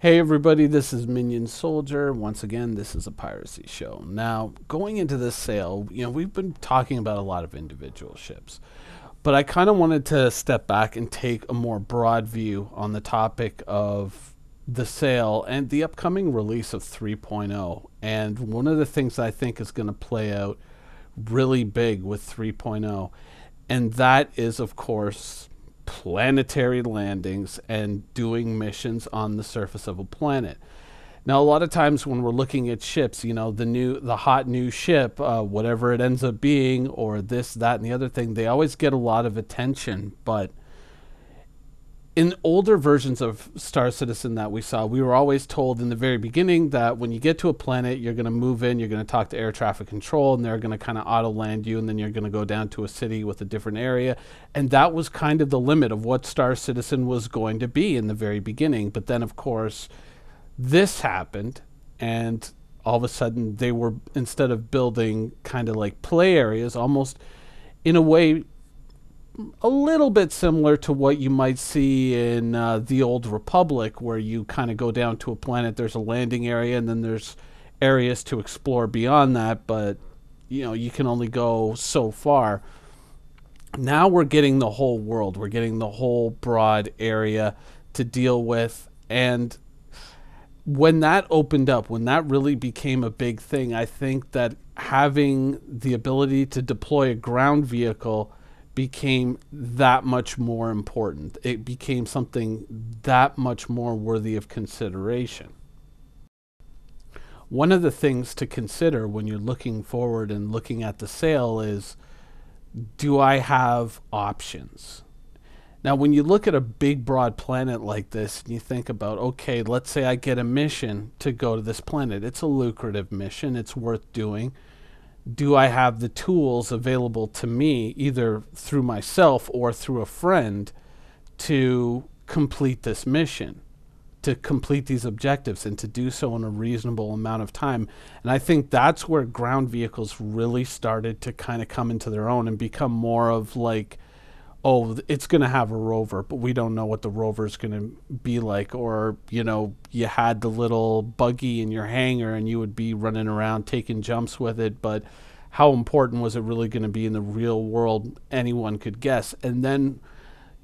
Hey everybody, this is Minion Soldier. Once again, this is a piracy show. Now, going into this sale, we've been talking about a lot of individual ships, but I kind of wanted to step back and take a more broad view on the topic of the sale and the upcoming release of 3.0. And one of the things I think is going to play out really big with 3.0, and that is, of course, planetary landings and doing missions on the surface of a planet. Now, a lot of times when we're looking at ships, the hot new ship, whatever it ends up being, or this, that, and the other thing, they always get a lot of attention. But in older versions of Star Citizen that we saw, we were always told in the very beginning that when you get to a planet, you're going to move in, you're going to talk to air traffic control, and they're going to kind of auto land you, and then you're going to go down to a city with a different area. And that was kind of the limit of what Star Citizen was going to be in the very beginning. But then, of course, this happened, and all of a sudden they were, instead of building kind of like play areas, almost in a way a little bit similar to what you might see in the Old Republic, where you kind of go down to a planet, there's a landing area, and then there's areas to explore beyond that, but you can only go so far. Now we're getting the whole world, we're getting the whole broad area to deal with. And when that opened up, when that really became a big thing, I think that having the ability to deploy a ground vehicle became that much more important. It became something that much more worthy of consideration. One of the things to consider when you're looking forward and looking at the sale is, do I have options? Now, when you look at a big, broad planet like this, and you think about, okay, let's say I get a mission to go to this planet. It's a lucrative mission. It's worth doing. Do I have the tools available to me, either through myself or through a friend, to complete this mission, to complete these objectives, and to do so in a reasonable amount of time? And I think that's where ground vehicles really started to kind of come into their own and become more of like, oh, it's going to have a rover, but we don't know what the rover is going to be like. Or, you had the little buggy in your hangar and you would be running around taking jumps with it, but how important was it really going to be in the real world? Anyone could guess. And then,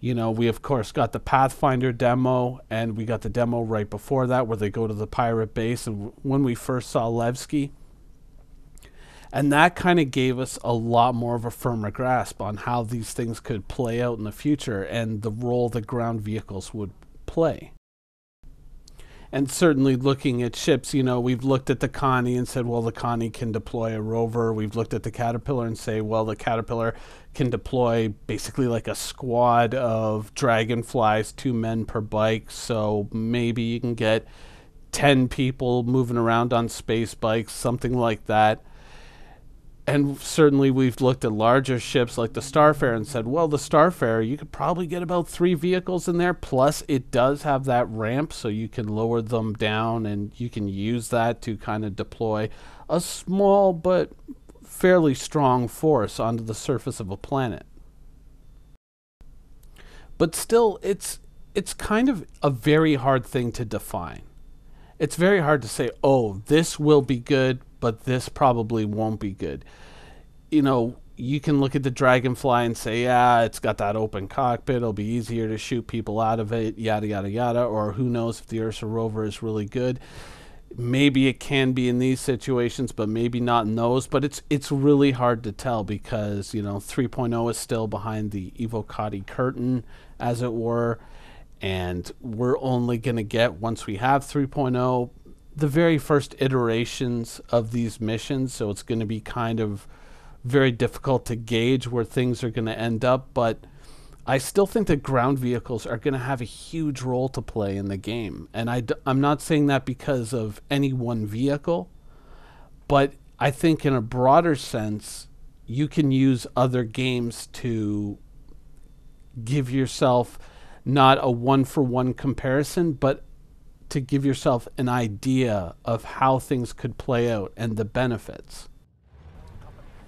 we of course got the Pathfinder demo, and we got the demo right before that where they go to the pirate base, and when we first saw Levski. And that kind of gave us a lot more of a firmer grasp on how these things could play out in the future and the role that ground vehicles would play. And certainly looking at ships, we've looked at the Connie and said, well, the Connie can deploy a rover. We've looked at the Caterpillar and say, well, the Caterpillar can deploy basically like a squad of Dragonflies, 2 men per bike. So maybe you can get 10 people moving around on space bikes, something like that. And certainly we've looked at larger ships like the Starfarer and said, well, the Starfarer, you could probably get about 3 vehicles in there. Plus, it does have that ramp, so you can lower them down, and you can use that to kind of deploy a small but fairly strong force onto the surface of a planet. But still, it's kind of a very hard thing to define. It's very hard to say, oh, this will be good, but this probably won't be good. You can look at the Dragonfly and say, yeah, it's got that open cockpit, it'll be easier to shoot people out of it, yada, yada, yada. Or who knows if the Ursa rover is really good. Maybe it can be in these situations, but maybe not in those. But it's really hard to tell because, 3.0 is still behind the Evocati curtain, as it were. And we're only going to get, once we have 3.0, the very first iterations of these missions, so it's going to be kind of very difficult to gauge where things are going to end up. But I still think that ground vehicles are going to have a huge role to play in the game. And I'm not saying that because of any one vehicle, but I think in a broader sense, you can use other games to give yourself not a one-for-one comparison, but to give yourself an idea of how things could play out and the benefits.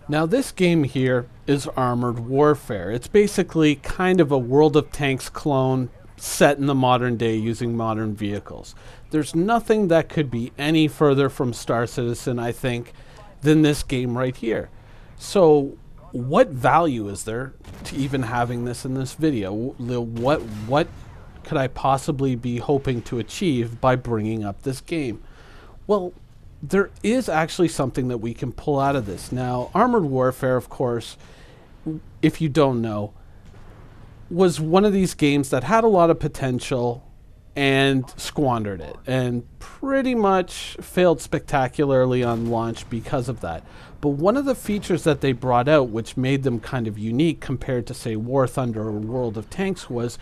Now, this game here is Armored Warfare. It's basically kind of a World of Tanks clone, set in the modern day using modern vehicles. There's nothing that could be any further from Star Citizen, I think, than this game right here. So what value is there to even having this in this video? What could I possibly be hoping to achieve by bringing up this game? Well, there is actually something that we can pull out of this. Now, Armored Warfare, of course, if you don't know, was one of these games that had a lot of potential and squandered it, and pretty much failed spectacularly on launch because of that. But one of the features that they brought out, which made them kind of unique compared to, say, War Thunder or World of Tanks, was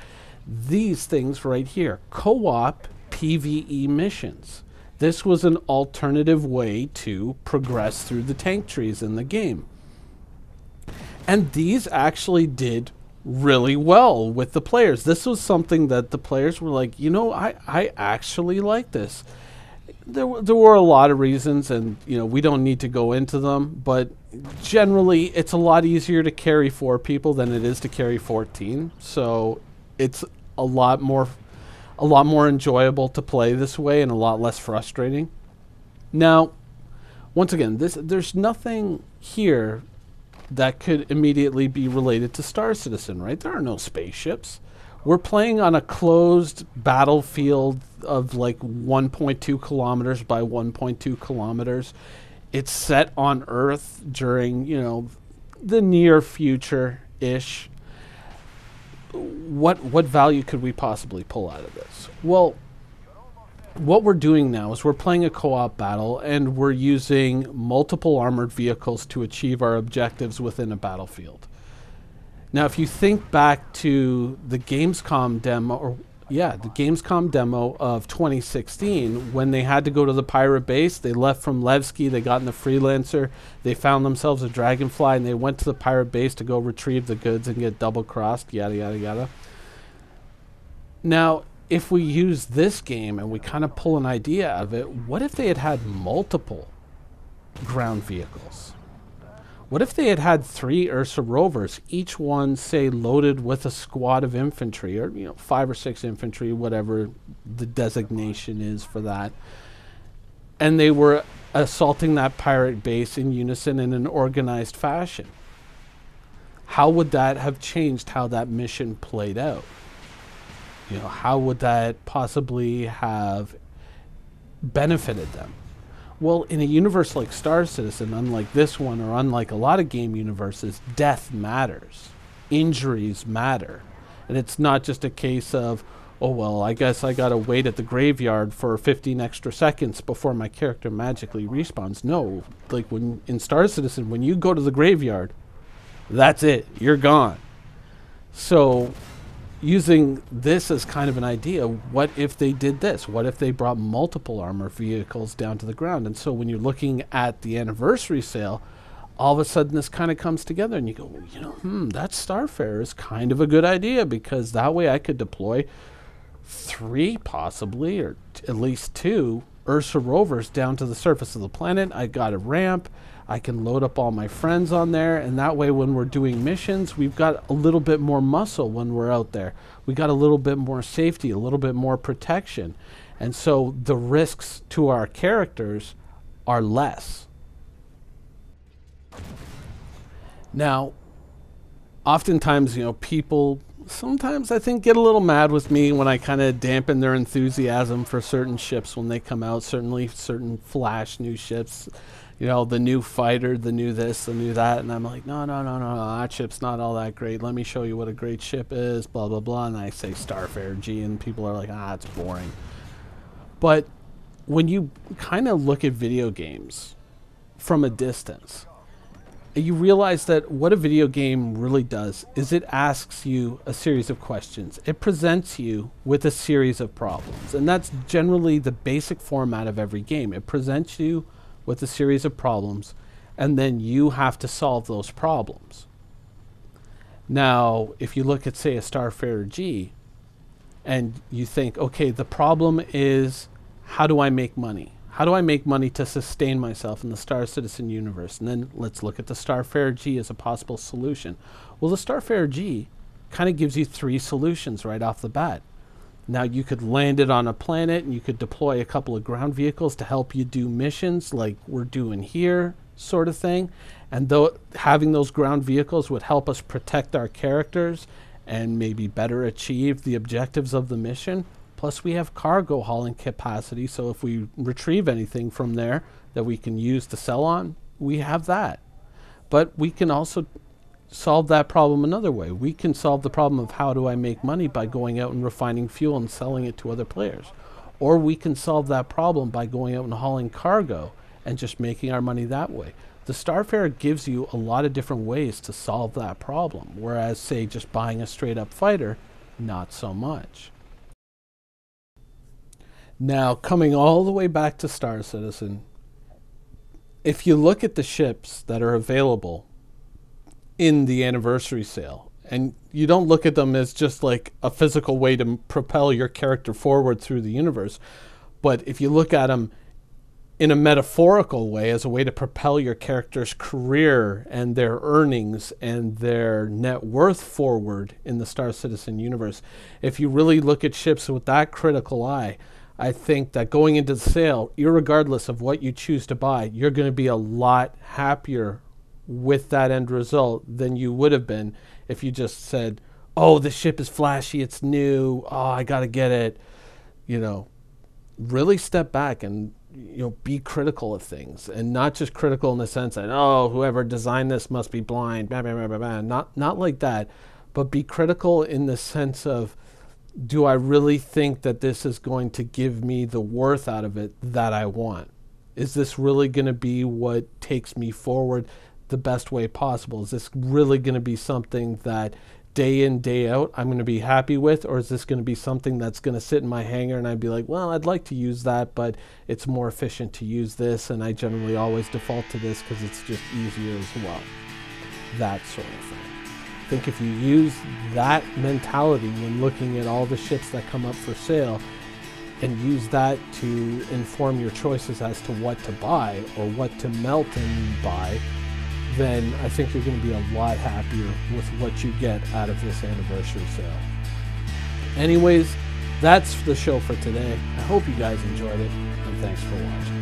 these things right here: co-op PvE missions. This was an alternative way to progress through the tank trees in the game. And these actually did really well with the players. This was something that the players were like, you know, I actually like this. There were a lot of reasons, and you know, we don't need to go into them, but generally it's a lot easier to carry 4 people than it is to carry 14. So it's a lot more enjoyable to play this way and a lot less frustrating. Now, once again, there's nothing here that could immediately be related to Star Citizen, right? There are no spaceships. We're playing on a closed battlefield of like 1.2 kilometers by 1.2 kilometers. It's set on Earth during, you know, the near future-ish. What value could we possibly pull out of this? Well, what we're doing now is we're playing a co-op battle, and we're using multiple armored vehicles to achieve our objectives within a battlefield. Now, if you think back to the Gamescom demo, the Gamescom demo of 2016, when they had to go to the pirate base, they left from Levski, they got in the Freelancer, they found themselves a Dragonfly, and they went to the pirate base to go retrieve the goods and get double-crossed, yada, yada, yada. Now, if we use this game and we kind of pull an idea out of it, what if they had had multiple ground vehicles? What if they had had 3 Ursa Rovers, each one, say, loaded with a squad of infantry, or, you know, 5 or 6 infantry, whatever the designation is for that, and they were assaulting that pirate base in unison in an organized fashion? How would that have changed how that mission played out? You know, how would that possibly have benefited them? Well, in a universe like Star Citizen, unlike this one or unlike a lot of game universes, death matters. Injuries matter. And it's not just a case of, oh, well, I guess I gotta wait at the graveyard for 15 extra seconds before my character magically respawns. No, like when in Star Citizen, when you go to the graveyard, that's it. You're gone. So using this as kind of an idea, what if they did this? What if they brought multiple armor vehicles down to the ground? And so when you're looking at the anniversary sale, all of a sudden this kind of comes together, and you go, well, you know, that Starfarer is kind of a good idea, because that way I could deploy 3 possibly, or at least 2 Ursa Rovers down to the surface of the planet. I got a ramp. I can load up all my friends on there, and that way when we're doing missions, we've got a little bit more muscle when we're out there. We got a little bit more safety, a little bit more protection. And so the risks to our characters are less. Now, oftentimes, you know, people sometimes, I think, get a little mad with me when I kind of dampen their enthusiasm for certain ships when they come out, certainly certain Flash new ships. You know, the new fighter, the new this, the new that, and I'm like, no, that ship's not all that great. Let me show you what a great ship is, blah, blah, blah, and I say Starfarer G, and people are like, it's boring. But when you kind of look at video games from a distance, you realize that what a video game really does is it asks you a series of questions. It presents you with a series of problems, and that's generally the basic format of every game. It presents you with a series of problems, and then you have to solve those problems. Now, if you look at, say, a Starfarer G, and you think, okay, the problem is, how do I make money? How do I make money to sustain myself in the Star Citizen universe? And then let's look at the Starfarer G as a possible solution. Well, the Starfarer G kind of gives you 3 solutions right off the bat. Now you could land it on a planet and you could deploy a couple of ground vehicles to help you do missions like we're doing here, sort of thing. And though having those ground vehicles would help us protect our characters and maybe better achieve the objectives of the mission. Plus we have cargo hauling capacity, so if we retrieve anything from there that we can use to sell on, we have that. But we can also solve that problem another way. We can solve the problem of how do I make money by going out and refining fuel and selling it to other players. Or we can solve that problem by going out and hauling cargo and just making our money that way. The Starfarer gives you a lot of different ways to solve that problem, whereas, say, just buying a straight-up fighter, not so much. Now, coming all the way back to Star Citizen, if you look at the ships that are available in the anniversary sale, and you don't look at them as just like a physical way to propel your character forward through the universe, but if you look at them in a metaphorical way as a way to propel your character's career and their earnings and their net worth forward in the Star Citizen universe, if you really look at ships with that critical eye, I think that going into the sale, irregardless of what you choose to buy, you're going to be a lot happier with that end result than you would have been if you just said, oh, the ship is flashy, it's new, oh, I got to get it. You know, really step back and, you know, be critical of things, and not just critical in the sense that, oh, whoever designed this must be blind, blah, blah, blah, blah, blah. Not like that, but be critical in the sense of, do I really think that this is going to give me the worth out of it that I want? Is this really going to be what takes me forward the best way possible? Is this really going to be something that day in, day out, I'm going to be happy with? Or is this going to be something that's going to sit in my hangar and I'd be like, well, I'd like to use that, but it's more efficient to use this, and I generally always default to this because it's just easier as well. That sort of thing. I think if you use that mentality when looking at all the ships that come up for sale, and use that to inform your choices as to what to buy or what to melt and buy, then I think you're going to be a lot happier with what you get out of this anniversary sale. Anyways, that's the show for today. I hope you guys enjoyed it, and thanks for watching.